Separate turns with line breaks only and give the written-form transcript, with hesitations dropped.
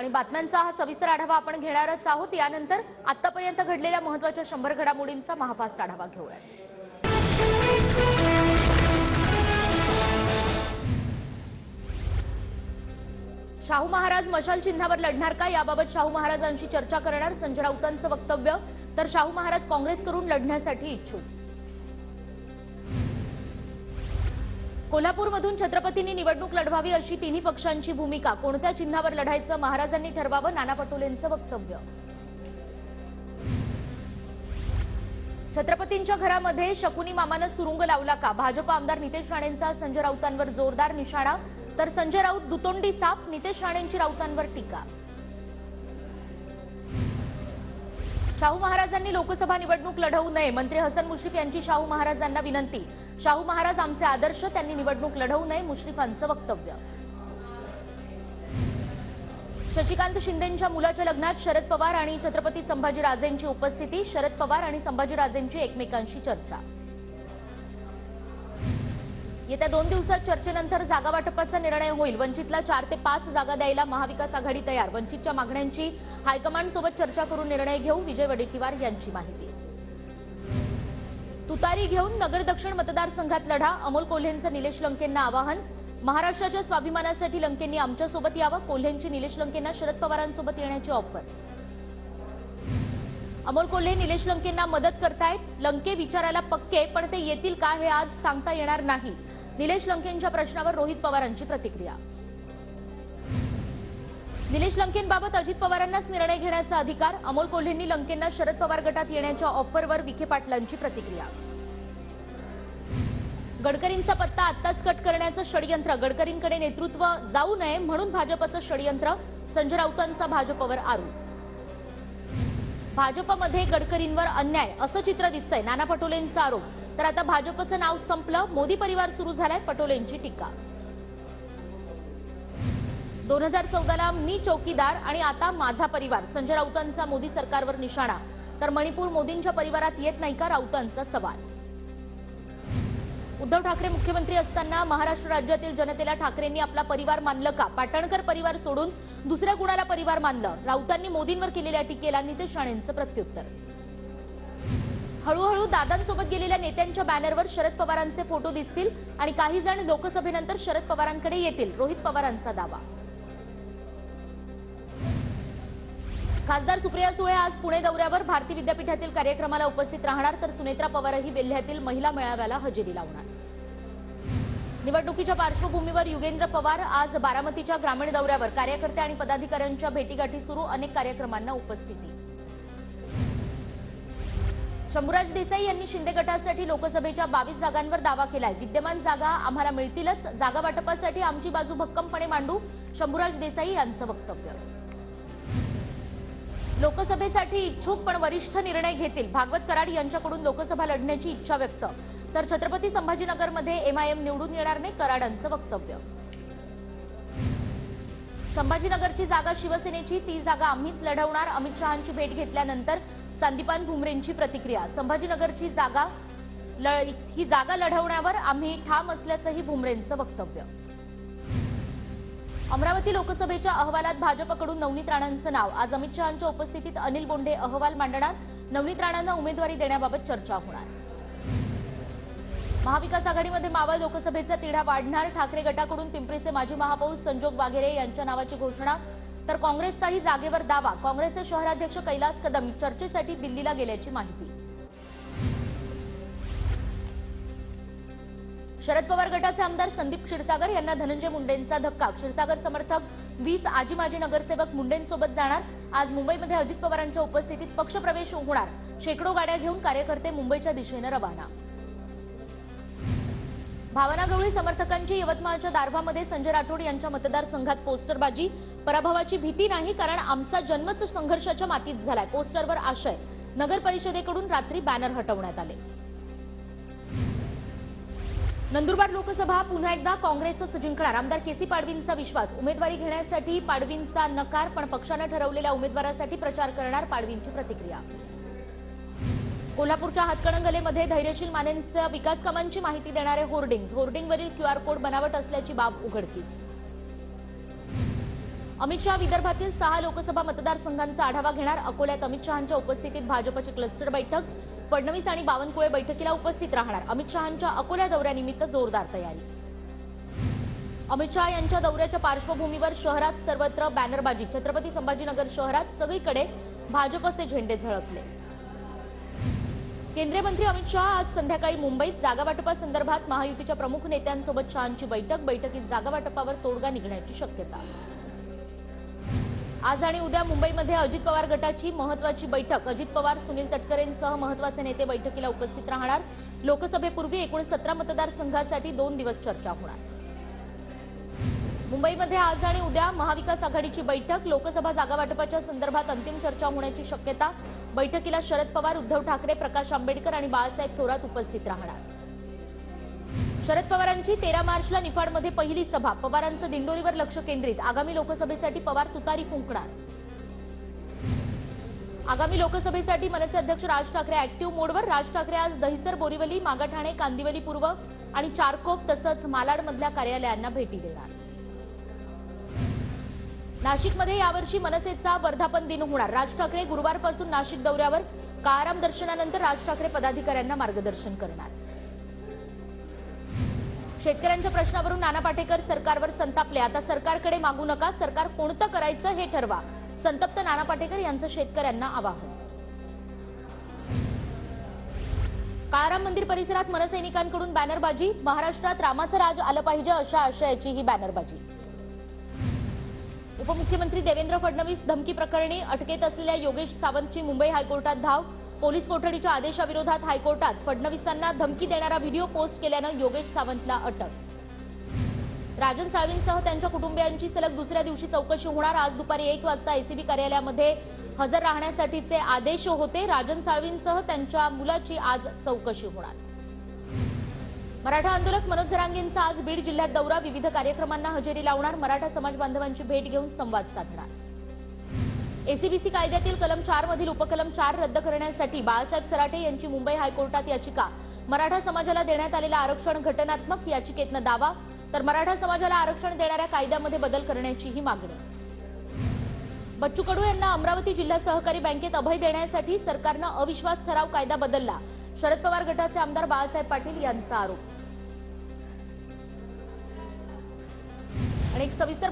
आणि बातम्यांचा हा सविस्तर आढावा आपण घेणारच आहोत। यानंतर आतापर्यंत घडलेल्या महत्त्वाच्या 100 घडामोडींचा महाफास्ट आढावा घेऊया। शाहू महाराज मशाल चिन्हावर लढणार का, याबाबत शाहू महाराजांशी चर्चा करणार संजय राऊतांचं वक्तव्य। तर शाहू महाराज काँग्रेस करून लढण्यासाठी इच्छुक। कोल्हापूरमधून छत्रपतींनी निवडणूक लढवावी अशी तिन्ही पक्षांची भूमिका, कोणत्या चिन्हावर लढायचं महाराजांनी ठरवावं, नाना पटोलेंचं वक्तव्य। छत्रपतींच्या घरामध्ये शकुनी मामानं सुरुंग लावला का, भाजप आमदार नितेश राणेंचा संजय राऊतांवर जोरदार निशाणा। तर संजय राऊत दुतोंडी साप, नितेश राणेंची राऊतांवर टीका। शाहू महाराजांनी लोकसभा निवडणूक लढवू नये, मंत्री हसन मुश्रीफ यांची शाहू महाराजांना विनंती। शाहू महाराज आमचे आदर्श, त्यांनी निवडणूक लढवू नये, मुश्रीफांचं वक्तव्य। शशिकांत शिंदेंच्या मुलाच्या लग्नात शरद पवार आणि छत्रपती संभाजीराजेंची उपस्थिती, शरद पवार आणि संभाजीराजेंची एकमेकांशी चर्चा। येत्या 2 दिवसात चर्चेनंतर जागा वाटपाचा निर्णय होईल, वंचितला 4 ते 5 जागा द्यायला महाविकास आघाडी तयार, वंचितच्या मागण्यांची हायकमांड सोबत चर्चा करून निर्णय घेऊ, विजय वडेट्टीवार यांची माहिती। तुतारी घेऊन नगर दक्षिण मतदारसंघात लढा, अमोल कोल्हेंचं निलेश लंकेंना आवाहन। महाराष्ट्राच्या स्वाभिमानासाठी लंकेंनी आमच्यासोबत यावं, कोल्हेंची निलेश लंकेंना शरद पवारांसोबत येण्याची ऑफर। अमोल कोल्हे निलेश लंकेंना मदत करतायत, लंके विचारायला पक्के, पण ते येतील का हे आज सांगता येणार नाही, निलेश लंकेंच्या प्रश्नावर रोहित पवारांची प्रतिक्रिया। निलेश लंकेंबाबत अजित पवारांनाच निर्णय घेण्याचा अधिकार, अमोल कोल्हेंनी लंकेंना शरद पवार गटात येण्याच्या ऑफरवर विखे पाटलांची प्रतिक्रिया। गडकरींचा पत्ता आत्ताच कट करण्याचं षडयंत्र, गडकरींकडे नेतृत्व जाऊ नये म्हणून भाजपचं षडयंत्र, संजय राऊतांचा भाजपवर आरोप। भाजपमध्ये गडकरींवर अन्याय असं चित्र दिसतंय, नाना पटोलेंचा आरोप। तर आता भाजपचं नाव संपलं, मोदी परिवार सुरू झालाय, पटोलेंची टीका। 2014ला मी चौकीदार आणि आता माझा परिवार, संजय राऊतांचा मोदी सरकारवर निशाणा। तर मणिपूर मोदींच्या परिवारात येत नाही का, राऊतांचा सवाल। उद्धव ठाकरे मुख्यमंत्री असताना महाराष्ट्र राज्यातील जनतेला ठाकरेंनी आपला परिवार मानलं का, पाटणकर परिवार सोडून दुसऱ्या कुणाला परिवार मानलं, राऊतांनी मोदींवर केलेल्या टीकेला नितेश राणेंचं प्रत्युत्तर। हळूहळू दादांसोबत गेलेल्या नेत्यांच्या बॅनरवर शरद पवारांचे फोटो दिसतील आणि काही जण लोकसभेनंतर शरद पवारांकडे येतील, रोहित पवारांचा दावा। खासदार सुप्रिया सुळे आज पुणे दौऱ्यावर, भारती विद्यापीठातील कार्यक्रमाला उपस्थित राहणार, तर सुनेत्रा पवारही वेल्ह्यातील महिला मेळाव्याला हजेरी लावणार। निवडणुकीच्या पार्श्वभूमीवर युगेंद्र पवार आज बारामतीच्या ग्रामीण दौऱ्यावर, कार्यकर्ते आणि पदाधिकाऱ्यांच्या भेटीगाठी सुरू, अनेक कार्यक्रमांना उपस्थिती। शंभूराज देसाई यांनी शिंदे गटासाठी लोकसभेच्या 22 जागांवर दावा केलाय, विद्यमान जागा आम्हाला मिळतीलच, जागा वाटपासाठी आमची बाजू भक्कमपणे मांडू, शंभूराज देसाई यांचं वक्तव्य। लोकसभेसाठी इच्छुक पण वरिष्ठ निर्णय घेतील, भागवत कराड यांच्याकडून लोकसभा लढण्याची इच्छा व्यक्त। तर छत्रपती संभाजीनगरमध्ये एमआयएम निवडून येणार नाही, कराडांचं वक्तव्य। संभाजीनगरची जागा शिवसेनेची, ती जागा आम्हीच लढवणार, अमित शहांची भेट घेतल्यानंतर संदीपान भुमरेंची प्रतिक्रिया। संभाजीनगरची जागा ही जागा लढवण्यावर आम्ही ठाम असल्याचंही भुमरेंचं वक्तव्य। अमरावती लोकसभेच्या अहवालात भाजपकडून नवनीत राणांचं नाव, आज अमित शहांच्या उपस्थितीत अनिल बोंडे अहवाल मांडणार, नवनीत राणांना उमेदवारी देण्याबाबत चर्चा होणार। महाविकास आघाडीमध्ये मावळ लोकसभेचा तिढा वाढणार, ठाकरे गटाकडून पिंपरीचे माजी महापौर संजोग वाघेरे यांच्या नावाची घोषणा, तर काँग्रेसचाही जागेवर दावा, काँग्रेसचे शहराध्यक्ष कैलास कदम चर्चेसाठी दिल्लीला गेल्याची माहिती। शरद पवार गटाचे आमदार संदीप क्षीरसागर यांना धनंजय मुंडेंचा धक्का, क्षीरसागर समर्थक 20 आजी माजी नगरसेवक मुंडेंसोबत जाणार, आज मुंबईमध्ये अजित पवारांच्या उपस्थितीत पक्षप्रवेश होणार, शेकडो गाड्या घेऊन कार्यकर्ते मुंबईच्या दिशेने रवाना। भावना गवळी समर्थकांची यवतमाळच्या दारव्हामध्ये संजय राठोड यांच्या मतदारसंघात पोस्टरबाजी, पराभवाची भीती नाही कारण आमचा जन्मच संघर्षाच्या मातीत झालाय, पोस्टरवर आशय, नगर परिषदेकडून रात्री बॅनर हटवण्यात आले। नंदुरबार लोकसभा पुन्हा एकदा काँग्रेसच जिंकणार, आमदार केसी पाडवींचा विश्वास, उमेदवारी घेण्यासाठी पाडवींचा नकार, पण पक्षाने ठरवलेल्या उमेदवारासाठी प्रचार करणार, पाडवींची प्रतिक्रिया। कोल्हापूरच्या हातकणंगलेमध्ये धैर्यशील मानेंच्या विकास कामांची माहिती देणारे होर्डिंग्स, होर्डिंगवरील क्यूआर कोड बनावट असल्याची बाब उघडकीस। अमित शहा विदर्भातील 6 लोकसभा मतदारसंघांचा आढावा घेणार। अकोल्यात अमित शहांच्या उपस्थितीत भाजपची क्लस्टर बैठक। फडणवीस आणि बावनकुळे बैठकीला उपस्थित राहणार। अमित शहांच्या अकोला दौऱ्यानिमित्त जोरदार तयारी। अमित शहा यांच्या दौऱ्याच्या पार्श्वभूमीवर शहरात सर्वत्र बॅनरबाजी। छत्रपती संभाजीनगर शहरात सगळीकडे भाजपचे झेंडे झळकले। केंद्रीय मंत्री अमित शहा आज संध्याकाळी मुंबईत जागा वाटपासंदर्भात महायुतीच्या प्रमुख नेत्यांसोबत शहांची बैठकीत जागा वाटपावर तोडगा निघण्याची शक्यता। आज आणि उद्या मुंबईमध्ये अजित पवार गटाची महत्त्वाची बैठक। अजित पवार, सुनील तटकरेंसह महत्त्वाचे नेते बैठकीला उपस्थित राहणार। लोकसभेपूर्वी एकूण 17 मतदारसंघासाठी 2 दिवस चर्चा होणार। मुंबईमध्ये आज आणि उद्या महाविकास आघाडीची बैठक। लोकसभा जागा वाटपाच्या संदर्भात अंतिम चर्चा होण्याची शक्यता। बैठकीला शरद पवार, उद्धव ठाकरे, प्रकाश आंबेडकर आणि बाळासाहेब थोरात उपस्थित राहणार। शरद पवारांची 13 मार्चला निफाडमध्ये पहिली सभा। पवारांचं दिंडोरीवर लक्ष केंद्रित। आगामी लोकसभेसाठी पवार तुतारी फुंकणार। आगामी लोकसभेसाठी मनसे अध्यक्ष राज ठाकरे ऍक्टिव्ह मोडवर। राज ठाकरे आज दहिसर, बोरिवली, मागाठाणे, कांदिवली पूर्व आणि चारकोप तसंच मालाडमधल्या कार्यालयांना भेटी देणार। नाशिकमध्ये यावर्षी मनसेचा वर्धापन दिन होणार। राज ठाकरे गुरुवारपासून नाशिक दौऱ्यावर। काळाराम दर्शनानंतर राज ठाकरे पदाधिकाऱ्यांना मार्गदर्शन करणार। शेतकऱ्यांच्या प्रश्नावरून नाना पाटेकर सरकारवर संतापले। आता सरकारकडे मागू नका, सरकार कोणतं करायचं हे ठरवा। संतप्त नाना पाटेकर यांचं शेतकऱ्यांना आवाहन। काळाराम मंदिर परिसरात मनसैनिकांकडून बॅनरबाजी। महाराष्ट्रात रामाचं राज आलं पाहिजे अशा आशयाची ही बॅनरबाजी। उपमुख्यमंत्री देवेंद्र फडणवीस धमकी प्रकरणी अटकेत असलेल्या योगेश सावंतची मुंबई हायकोर्टात धाव। पोलीस कोठडीच्या आदेशाविरोधात हायकोर्टात। फडणवीसांना धमकी देणारा व्हिडिओ पोस्ट केल्यानं योगेश सावंतला अटक। राजन साळवींसह त्यांच्या कुटुंबियांची सलग दुसऱ्या दिवशी चौकशी होणार। आज दुपारी 1 वाजता एसीबी कार्यालयामध्ये हजर राहण्यासाठीचे आदेश होते। राजन साळवींसह त्यांच्या मुलाची आज चौकशी होणार। मराठा आंदोलक मनोज जरांगेंचा आज बीड जिल्ह्यात दौरा। विविध कार्यक्रमांना हजेरी लावणार। मराठा समाज बांधवांची भेट घेऊन संवाद साधणार। एसीबीसी कायद्यातील कलम 4 मधील उपकलम 4 रद्द करण्यासाठी बाळासाहेब सराटे यांची मुंबई हायकोर्टात याचिका। मराठा समाजाला देण्यात आलेलं आरक्षण घटनात्मक, याचिकेतनं दावा। तर मराठा समाजाला आरक्षण देणाऱ्या कायद्यामध्ये बदल करण्याचीही मागणी। बच्चू कडू यांना अमरावती जिल्हा सहकारी बँकेत अभय देण्यासाठी सरकारनं अविश्वास ठराव कायदा बदलला। शरद पवार गटाचे आमदार बाळासाहेब पाटील यांचा आरोप। आणि एक सविस्तर